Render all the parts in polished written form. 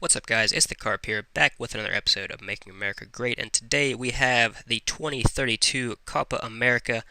What's up, guys? It's the Carp here, back with another episode of Making America Great, and today we have the 2032 Copa America.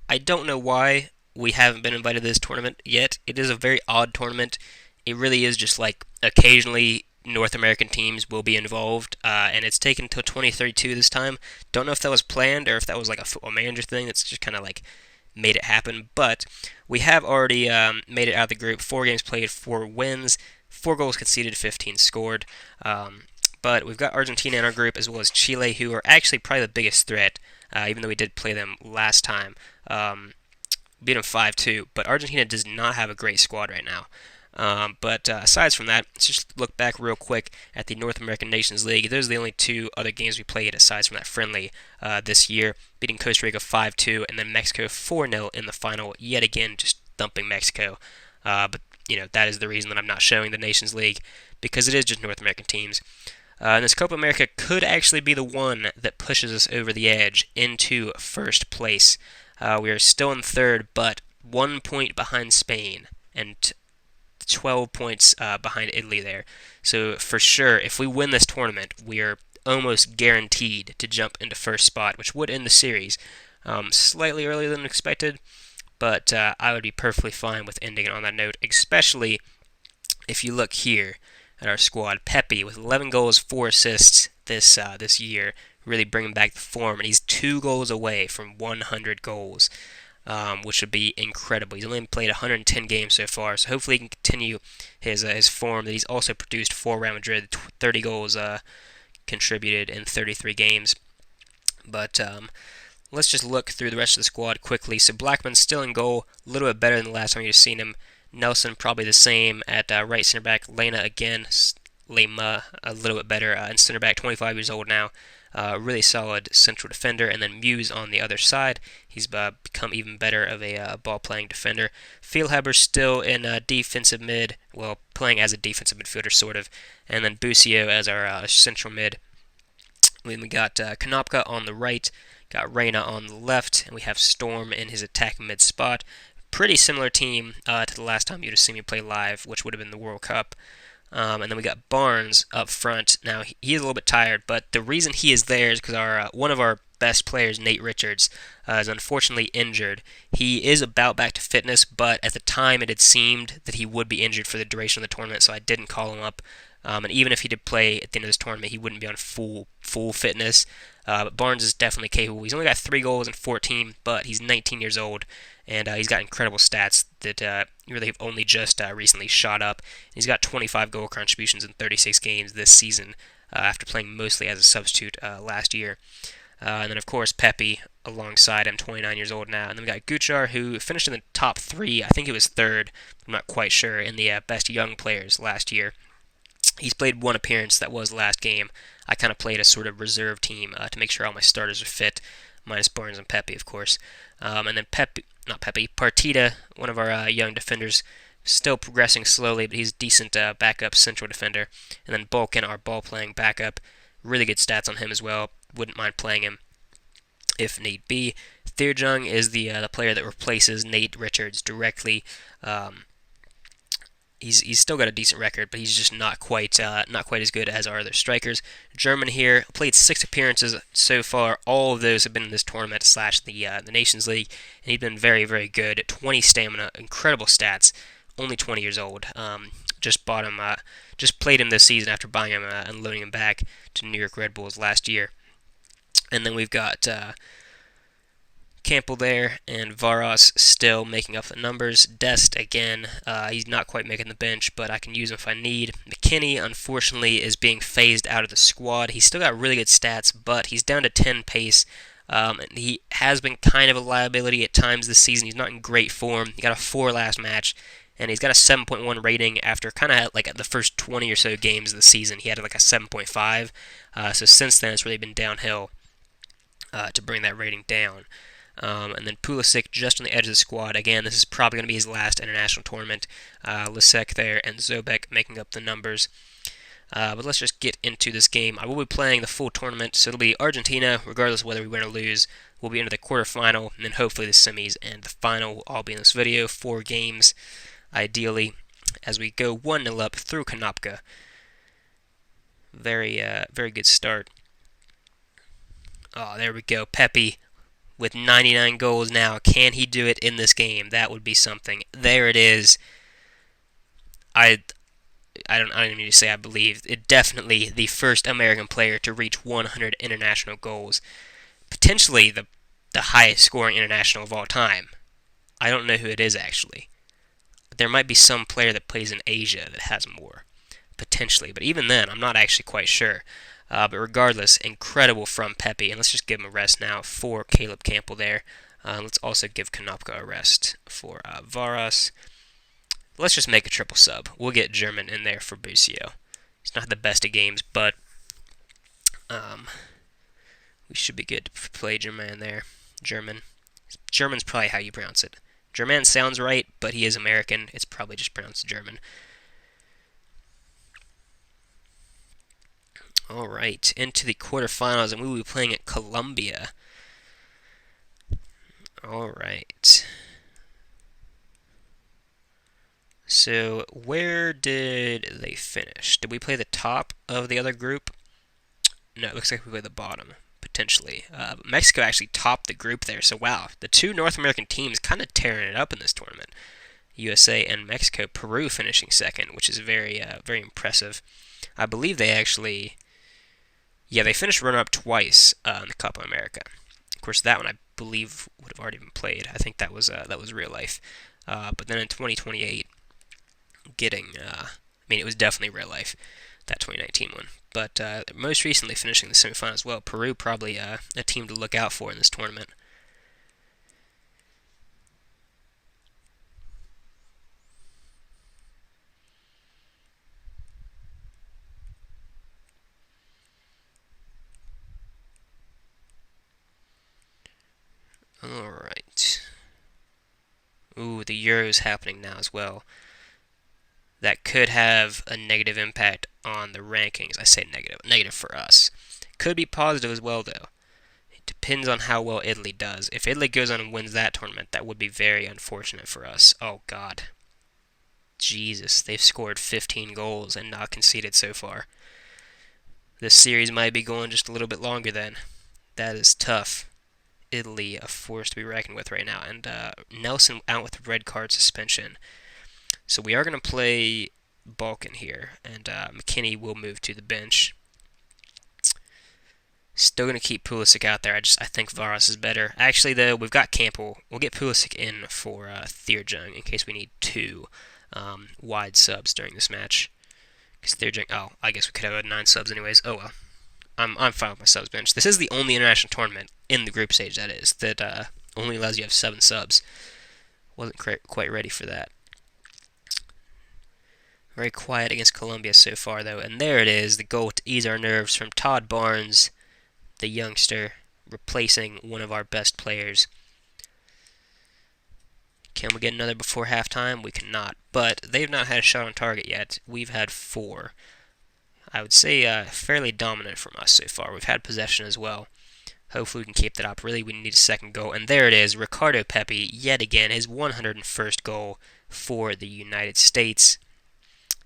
I don't know why we haven't been invited to this tournament yet. It is a very odd tournament. It really is just like occasionally North American teams will be involved, and it's taken until 2032 this time. Don't know if that was planned or if that was like a football manager thing that's just kind of like made it happen, but we have already made it out of the group. 4 games played, 4 wins, 4 goals conceded, 15 scored. But we've got Argentina in our group as well as Chile, who are actually probably the biggest threat, even though we did play them last time. Beat them 5-2, but Argentina does not have a great squad right now. But aside from that, let's just look back real quick at the North American Nations League. Those are the only 2 other games we played aside from that friendly this year, beating Costa Rica 5-2 and then Mexico 4-0 in the final, yet again just thumping Mexico. But that is the reason that I'm not showing the Nations League, because it is just North American teams. And this Copa America could actually be the one that pushes us over the edge into first place. We are still in third, but 1 point behind Spain and 12 points behind Italy there. So for sure, if we win this tournament, we are almost guaranteed to jump into first spot, which would end the series slightly earlier than expected. But I would be perfectly fine with ending it on that note, especially if you look here at our squad. Pepe with 11 goals, 4 assists this year, really bringing back the form, and he's 2 goals away from 100 goals, which would be incredible. He's only played 110 games so far, so hopefully he can continue his form that he's also produced for Real Madrid. 30 goals contributed in 33 games. But let's just look through the rest of the squad quickly. So Blackman's still in goal, a little bit better than the last time you've seen him. Nelson probably the same at right center back. Lema again, Lema a little bit better in center back. 25 years old now. Really solid central defender. And then Muse on the other side. He's become even better of a ball-playing defender. Feilhaber's still in defensive mid. Well, playing as a defensive midfielder, sort of. And then Busio as our central mid. Then we got Konopka on the right. Got Reyna on the left, and we have Storm in his attack mid spot. Pretty similar team to the last time you'd have seen me play live, which would have been the World Cup. And then we got Barnes up front. Now he is a little bit tired, but the reason he is there is because our one of our best players, Nate Richards, is unfortunately injured. He is about back to fitness, but at the time it had seemed that he would be injured for the duration of the tournament, so I didn't call him up. And even if he did play at the end of this tournament, he wouldn't be on full fitness. But Barnes is definitely capable. He's only got 3 goals in 14, but he's 19 years old, and he's got incredible stats that really have only just recently shot up. He's got 25 goal contributions in 36 games this season, after playing mostly as a substitute last year. And then, of course, Pepe alongside him, 29 years old now. And then we got Guchar, who finished in the top 3. I think it was third. I'm not quite sure, in the best young players last year. He's played 1 appearance. That was last game. I kind of played a sort of reserve team to make sure all my starters are fit, minus Barnes and Pepe, of course. And then Partida, one of our young defenders, still progressing slowly, but he's a decent backup central defender. And then Balkan, our ball-playing backup, really good stats on him as well. Wouldn't mind playing him if need be. Thirjung is the player that replaces Nate Richards directly. He's still got a decent record, but he's just not quite as good as our other strikers. German here played 6 appearances so far. All of those have been in this tournament / the Nations League, and he's been very, very good. 20 stamina, incredible stats. Only 20 years old. Just bought him. Just played him this season after buying him and loaning him back to New York Red Bulls last year. And then we've got Campbell there, and Varas still making up the numbers. Dest, again, he's not quite making the bench, but I can use him if I need. McKinney, unfortunately, is being phased out of the squad. He's still got really good stats, but he's down to 10 pace, and he has been kind of a liability at times this season. He's not in great form. He got a 4 last match, and he's got a 7.1 rating after kind of like the first 20 or so games of the season. He had like a 7.5, so since then it's really been downhill to bring that rating down. And then Pulisic just on the edge of the squad. Again, this is probably going to be his last international tournament. Lisek there and Zobek making up the numbers. But let's just get into this game. I will be playing the full tournament, so it'll be Argentina, regardless of whether we win or lose. We'll be into the quarterfinal, and then hopefully the semis, and the final will all be in this video. 4 games, ideally, as we go 1-0 up through Konopka. Very good start. Oh, there we go. Pepe with 99 goals now. Can he do it in this game? That would be something. There it is. I I don't even need to say I believe it. Definitely the first American player to reach 100 international goals. Potentially the highest scoring international of all time. I don't know who it is actually. There might be some player that plays in Asia that has more, potentially. But even then, I'm not actually quite sure. But regardless, incredible from Pepe. And let's just give him a rest now for Caleb Campbell there. Let's also give Konopka a rest for Varas. Let's just make a triple sub. We'll get German in there for Busio. He's not the best at games, but um, we should be good to play German there. German's probably how you pronounce it. German sounds right, but he is American. It's probably just pronounced German. All right, into the quarterfinals, and we will be playing at Colombia. All right. So, where did they finish? Did we play the top of the other group? No, it looks like we played the bottom, potentially. Mexico actually topped the group there, so wow. The two North American teams kind of tearing it up in this tournament. USA and Mexico. Peru finishing second, which is very impressive. I believe they actually... Yeah, they finished runner-up twice in the Copa America. Of course, that one I believe would have already been played. I think that was real life. But then in 2028, it was definitely real life, that 2019 one. But most recently finishing the semifinal as well. Peru probably a team to look out for in this tournament. Alright. Ooh, the Euro's happening now as well. That could have a negative impact on the rankings. I say negative. Negative for us. Could be positive as well, though. It depends on how well Italy does. If Italy goes on and wins that tournament, that would be very unfortunate for us. Oh, God. Jesus, they've scored 15 goals and not conceded so far. This series might be going just a little bit longer then. That is tough. Italy, a force to be reckoned with right now. And Nelson out with red card suspension. So we are going to play Balkan here, and McKinney will move to the bench. Still going to keep Pulisic out there. I think Varas is better. Actually, though, we've got Campbell. We'll get Pulisic in for Thierjung in case we need two wide subs during this match. Because Thierjung... Oh, I guess we could have 9 subs anyways. Oh, well. I'm fine with my subs bench. This is the only international tournament in the group stage, that is, that only allows you to have 7 subs. Wasn't quite ready for that. Very quiet against Colombia so far, though. And there it is, the goal to ease our nerves from Todd Barnes, the youngster, replacing one of our best players. Can we get another before halftime? We cannot. But they've not had a shot on target yet. We've had 4. I would say fairly dominant from us so far. We've had possession as well. Hopefully we can keep that up. Really, we need a second goal. And there it is, Ricardo Pepi, yet again, his 101st goal for the United States.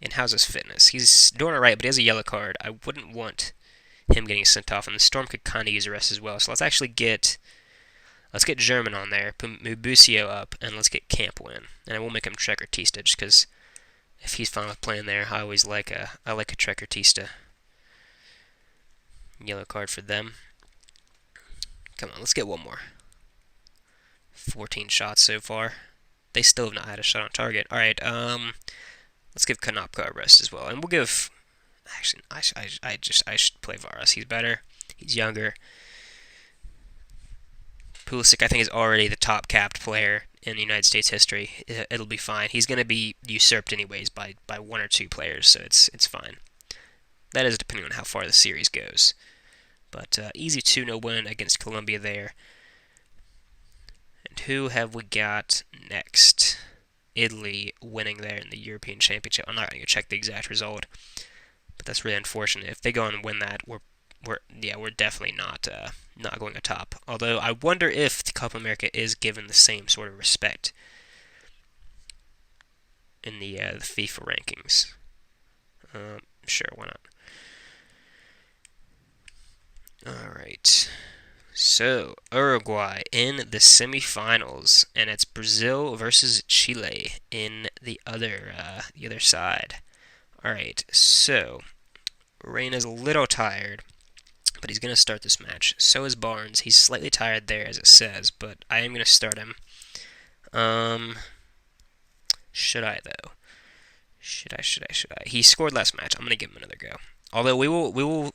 And how's his fitness? He's doing it right, but he has a yellow card. I wouldn't want him getting sent off, and the Storm could kind of use a rest as well. So let's actually get German on there, put Mubusio up, and let's get Campbell in. And I will make him Trequartista, just because if he's fine with playing there, I like a Trequartista. Yellow card for them. Come on, let's get one more. 14 shots so far. They still have not had a shot on target. All right, let's give Konopka a rest as well, and we'll give. Actually, I should play Varas. He's better. He's younger. Pulisic, I think, is already the top capped player in United States history. It'll be fine. He's going to be usurped anyways by 1 or 2 players, so it's fine. That is depending on how far the series goes. But easy 2-0 win against Colombia there. And who have we got next? Italy winning there in the European Championship. I'm not going to check the exact result, but that's really unfortunate. If they go on and win that, we're definitely not going atop. Although I wonder if the Copa America is given the same sort of respect in the FIFA rankings. Sure, why not? Alright. So, Uruguay in the semifinals, and it's Brazil versus Chile in the other side. Alright, so Reyna's a little tired, but he's going to start this match. So is Barnes. He's slightly tired there, as it says, but I am going to start him. Um, should I though? Should I? He scored last match. I'm going to give him another go. Although we'll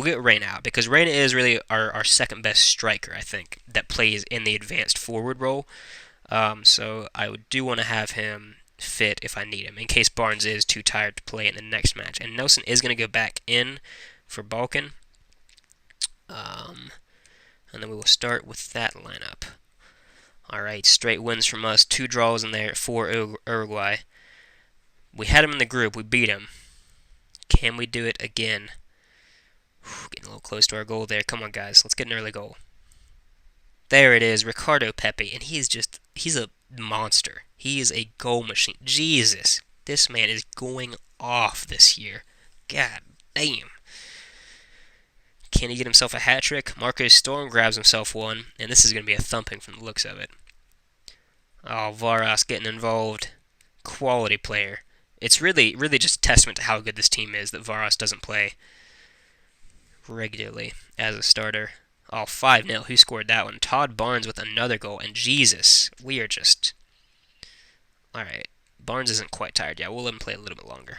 get Reyna out because Reyna is really our second best striker, I think, that plays in the advanced forward role. So I do want to have him fit if I need him in case Barnes is too tired to play in the next match. And Nelson is going to go back in for Balkan. And then we will start with that lineup. Alright, straight wins from us. 2 draws in there for Uruguay. We had him in the group. We beat him. Can we do it again? Getting a little close to our goal there. Come on, guys. Let's get an early goal. There it is. Ricardo Pepi. And he's a monster. He is a goal machine. Jesus. This man is going off this year. God damn. Can he get himself a hat trick? Marcus Storm grabs himself one, and this is going to be a thumping from the looks of it. Oh, Varas getting involved. Quality player. It's really just a testament to how good this team is that Varas doesn't play regularly as a starter. Oh, 5-0. Who scored that one? Todd Barnes with another goal, and Jesus, we are just... Alright, Barnes isn't quite tired yet. We'll let him play a little bit longer.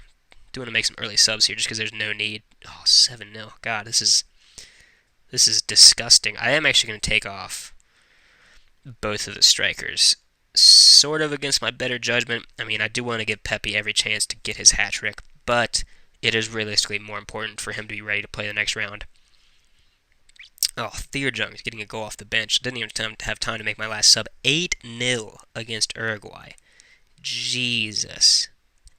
Do want to make some early subs here just because there's no need. Oh, 7-0. God, this is disgusting. I am actually going to take off both of the strikers. Sort of against my better judgment. I mean, I do want to give Pepe every chance to get his hat trick, but it is realistically more important for him to be ready to play the next round. Oh, Theurjung is getting a goal off the bench. Didn't even have time to make my last sub. 8-0 against Uruguay. Jesus.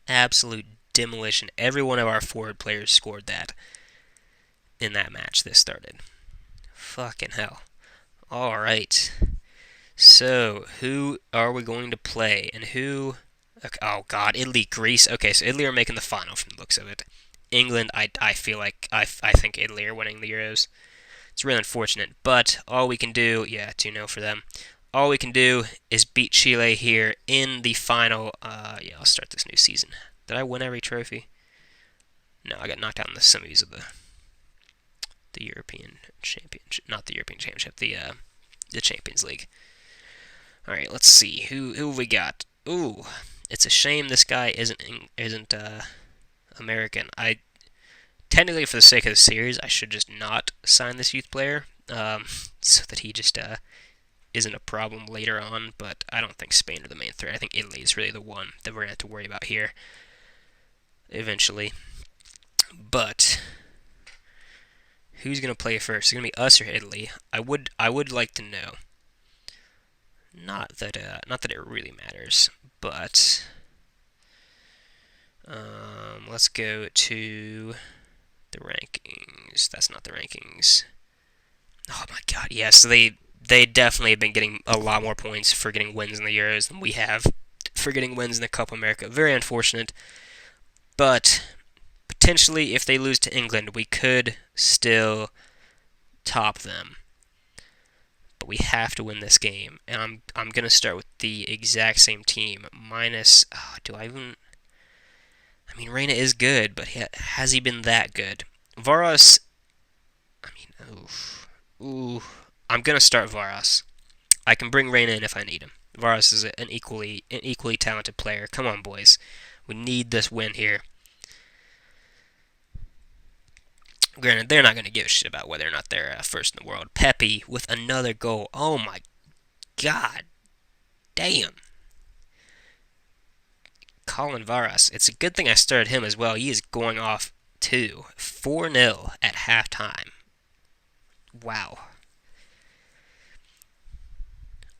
Absolute demolition. Every one of our forward players scored that in that match this started. Fucking hell. Alright. So, who are we going to play? And who... Okay, oh, God. Italy, Greece. Okay, so Italy are making the final from the looks of it. England, I feel like... I think Italy are winning the Euros. It's really unfortunate. But all we can do... Yeah, 2-0 for them. All we can do is beat Chile here in the final... yeah, I'll start this new season. Did I win every trophy? No, I got knocked out in the semis of the European Championship, not the European Championship, the Champions League. All right, let's see who have we got. Ooh, it's a shame this guy isn't American. I technically, for the sake of the series, I should just not sign this youth player, so that he just isn't a problem later on. But I don't think Spain are the main threat. I think Italy is really the one that we're gonna have to worry about here eventually. But who's going to play first? Is it going to be us or Italy? I would like to know. Not that it really matters, but let's go to the rankings. That's not the rankings. Oh my God, yes, so they definitely have been getting a lot more points for getting wins in the Euros than we have for getting wins in the Copa America. Very unfortunate, but potentially, if they lose to England, we could still top them. But we have to win this game, and I'm gonna start with the exact same team minus. Oh, do I even? I mean, Reyna is good, but has he been that good? Varas. I mean, ooh. I'm gonna start Varas. I can bring Reyna in if I need him. Varas is an equally talented player. Come on, boys. We need this win here. Granted, they're not going to give a shit about whether or not they're first in the world. Pepe with another goal. Oh my God. Damn. Colin Varas. It's a good thing I started him as well. He is going off too. 4-0 at halftime. Wow.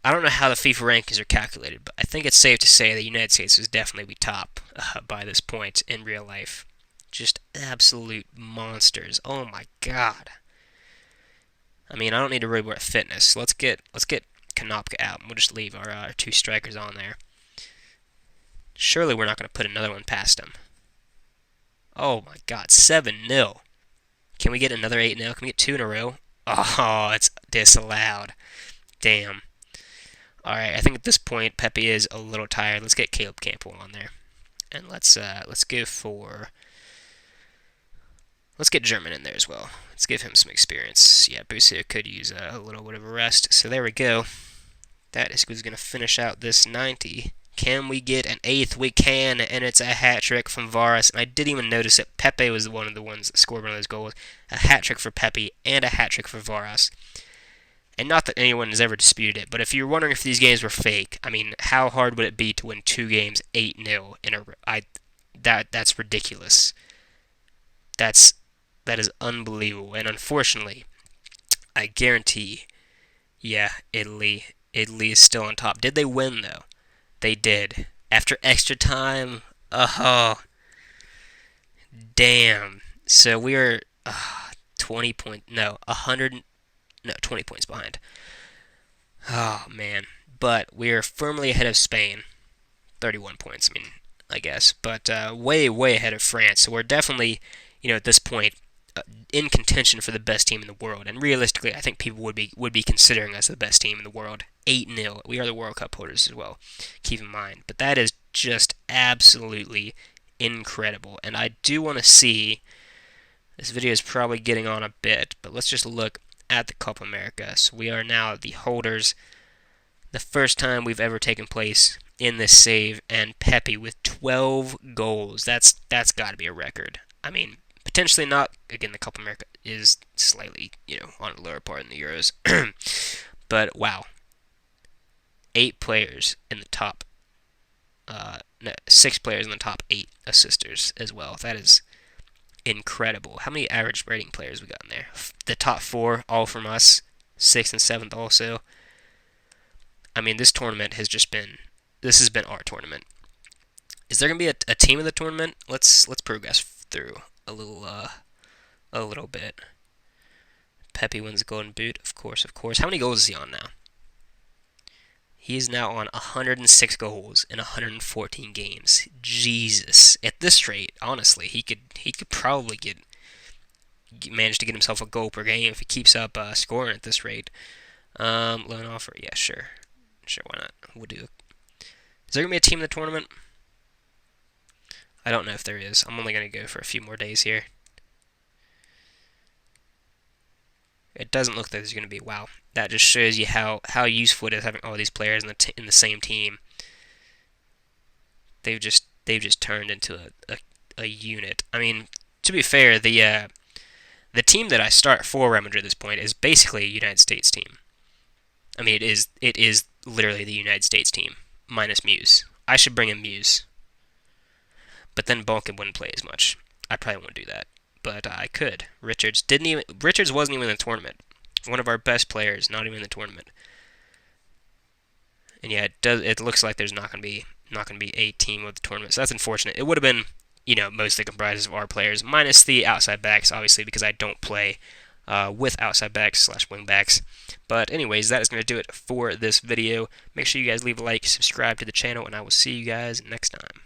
I don't know how the FIFA rankings are calculated, but I think it's safe to say the United States was definitely top by this point in real life. Just absolute monsters. Oh my God. I mean, I don't need to worry about fitness. Let's get Konopka out, and we'll just leave our 2 strikers on there. Surely we're not going to put another one past him. Oh my God, 7-0. Can we get another 8-0? Can we get 2 in a row? Oh, it's disallowed. Damn. Alright, I think at this point Pepe is a little tired. Let's get Caleb Campbell on there. And let's go for... Let's get German in there as well. Let's give him some experience. Yeah, Busio could use a little bit of a rest. So there we go. That is who's going to finish out this 90. Can we get an 8th? We can, and it's a hat trick from Varas. And I didn't even notice it. Pepe was one of the ones that scored one of those goals. A hat trick for Pepe and a hat trick for Varas. And not that anyone has ever disputed it, but if you're wondering if these games were fake, I mean, how hard would it be to win 2 games 8-0 in a row? That's ridiculous. That is unbelievable. And unfortunately, I guarantee, yeah, Italy is still on top. Did they win though? They did. After extra time. Oh, damn. So we are 20 points. No, 100. No, 20 points behind. Oh, man. But we are firmly ahead of Spain. 31 points, I guess. But way, way ahead of France. So we're definitely, at this point, in contention for the best team in the world. And realistically, I think people would be considering us the best team in the world. 8-0. We are the World Cup holders as well. Keep in mind. But that is just absolutely incredible. And I do want to see... This video is probably getting on a bit, but let's just look at the Copa America. So we are now the holders. The first time we've ever taken place in this save, and Pepe with 12 goals. That's got to be a record. Potentially not. Again, the Copa America is slightly, on a lower part in the Euros. But wow. 8 players in the top. No, 6 players in the top 8 assisters as well. That is incredible. How many average rating players we got in there? The top 4, all from us. 6th and 7th also. This tournament has just been... This has been our tournament. Is there going to be a team in the tournament? Let's progress through a little bit. Pepe wins the Golden Boot, of course. How many goals is he on now? He is now on 106 goals in 114 games. Jesus. At this rate, honestly, he could probably manage to get himself a goal per game if he keeps up scoring at this rate. Loan offer, yeah, sure. Sure, why not? We'll do it. Is there going to be a team in the tournament? I don't know if there is. I'm only going to go for a few more days here. It doesn't look like there's going to be. Wow. That just shows you how useful it is having all these players in the same team. They've just turned into a unit. To be fair, the team that I start for Real Madrid at this point is basically a United States team. It is literally the United States team minus Muse. I should bring in Muse, but then Balkan wouldn't play as much. I probably won't do that, but I could. Richards wasn't even in the tournament. One of our best players, not even in the tournament. And yeah, it looks like there's not going to be a team of the tournament. So that's unfortunate. It would have been, mostly comprised of our players, minus the outside backs, obviously, because I don't play with outside backs / wing backs. But anyways, that is going to do it for this video. Make sure you guys leave a like, subscribe to the channel, and I will see you guys next time.